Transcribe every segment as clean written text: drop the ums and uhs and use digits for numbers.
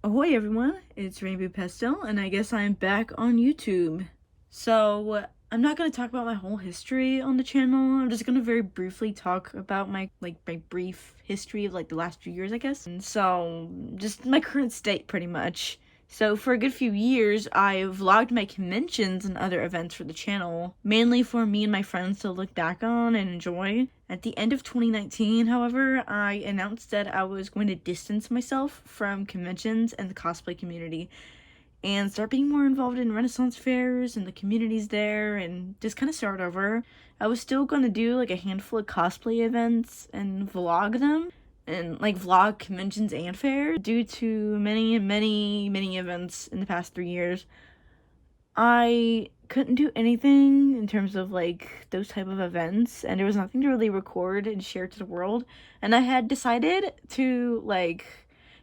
Ahoy everyone, it's Rainbow Pestle, and I guess I'm back on YouTube. So, I'm not going to talk about my whole history on the channel. I'm just going to very briefly talk about my brief history of the last few years, I guess. And so, just my current state pretty much. So for a good few years, I vlogged my conventions and other events for the channel, mainly for me and my friends to look back on and enjoy. At the end of 2019, however, I announced that I was going to distance myself from conventions and the cosplay community and start being more involved in Renaissance fairs and the communities there and just kind of start over. I was still going to do a handful of cosplay events and vlog them, and vlog conventions and fairs. Due to many events in the past 3 years, I couldn't do anything in terms of those type of events, and there was nothing to really record and share to the world. And I had decided to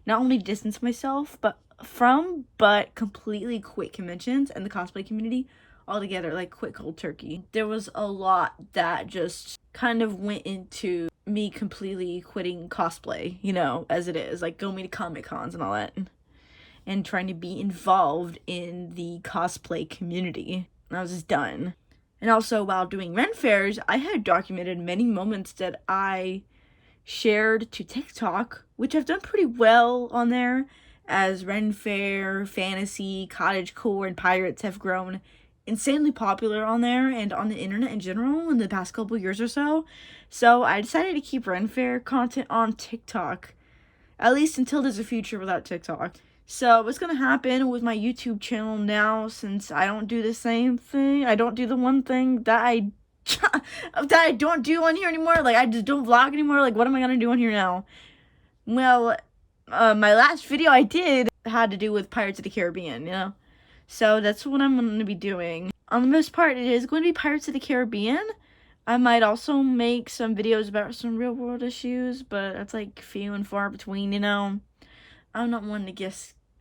not only distance myself but completely quit conventions and the cosplay community altogether, quit cold turkey. There was a lot that just kind of went into me completely quitting cosplay, as it is, going to Comic Cons and all that, and trying to be involved in the cosplay community. I was just done. And also, while doing Ren fairs, I had documented many moments that I shared to TikTok, which I've done pretty well on there, as Ren Fair, Fantasy, Cottagecore, and Pirates have grown insanely popular on there and on the internet in general in the past couple years or so. So I decided to keep Ren Fair content on TikTok, at least until there's a future without TikTok. So what's going to happen with my YouTube channel now, since I don't do the same thing, I don't do the one thing that I don't do on here anymore, I just don't vlog anymore, what am I going to do on here now? Well, my last video I did had to do with Pirates of the Caribbean, So that's what I'm going to be doing. On the most part, it is going to be Pirates of the Caribbean. I might also make some videos about some real world issues, but that's few and far between, I'm not one to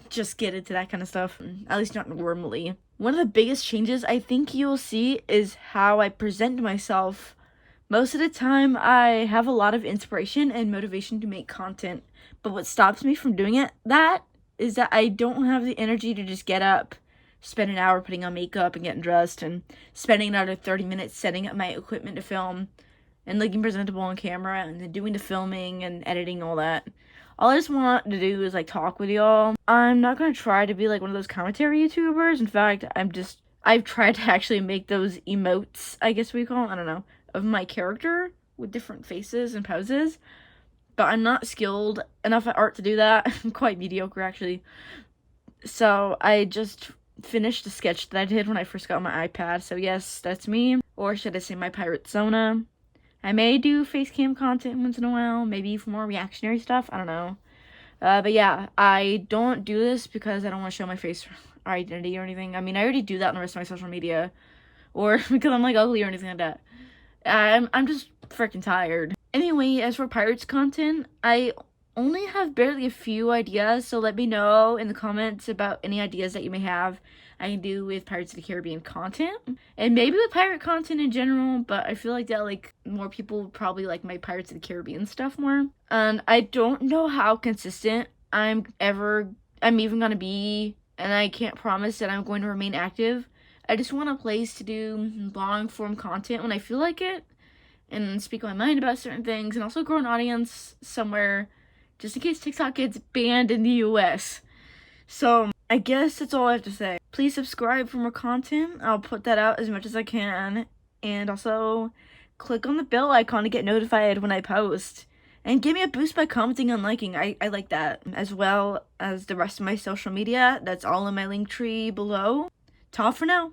just get into that kind of stuff, at least not normally. One of the biggest changes I think you'll see is how I present myself. Most of the time, I have a lot of inspiration and motivation to make content, but what stops me from doing that is that I don't have the energy to just get up, spend an hour putting on makeup and getting dressed, and spending another 30 minutes setting up my equipment to film and looking presentable on camera, and then doing the filming and editing, all that. All I just want to do is talk with y'all. I'm not going to try to be one of those commentary YouTubers. In fact, I've tried to actually make those emotes, I guess we call them, I don't know, of my character with different faces and poses. But I'm not skilled enough at art to do that. I'm quite mediocre, actually. So I just finished the sketch that I did when I first got my iPad. So yes, that's me. Or should I say my pirate persona. I may do face cam content once in a while, maybe for more reactionary stuff, I don't know. But yeah, I don't do this because I don't want to show my face or identity or anything. I mean, I already do that on the rest of my social media, or because I'm ugly or anything like that. I'm just freaking tired. Anyway, as for Pirates content, I only have barely a few ideas, so let me know in the comments about any ideas that you may have I can do with Pirates of the Caribbean content, and maybe with pirate content in general, but I feel that more people would probably like my Pirates of the Caribbean stuff more. And I don't know how consistent I'm even gonna be, and I can't promise that I'm going to remain active. I just want a place to do long form content when I feel like it, and speak my mind about certain things, and also grow an audience somewhere, just in case TikTok gets banned in the US. So I guess that's all I have to say. Please subscribe for more content. I'll put that out as much as I can. And also click on the bell icon to get notified when I post. And give me a boost by commenting and liking. I like that. As well as the rest of my social media. That's all in my link tree below. Ta for now.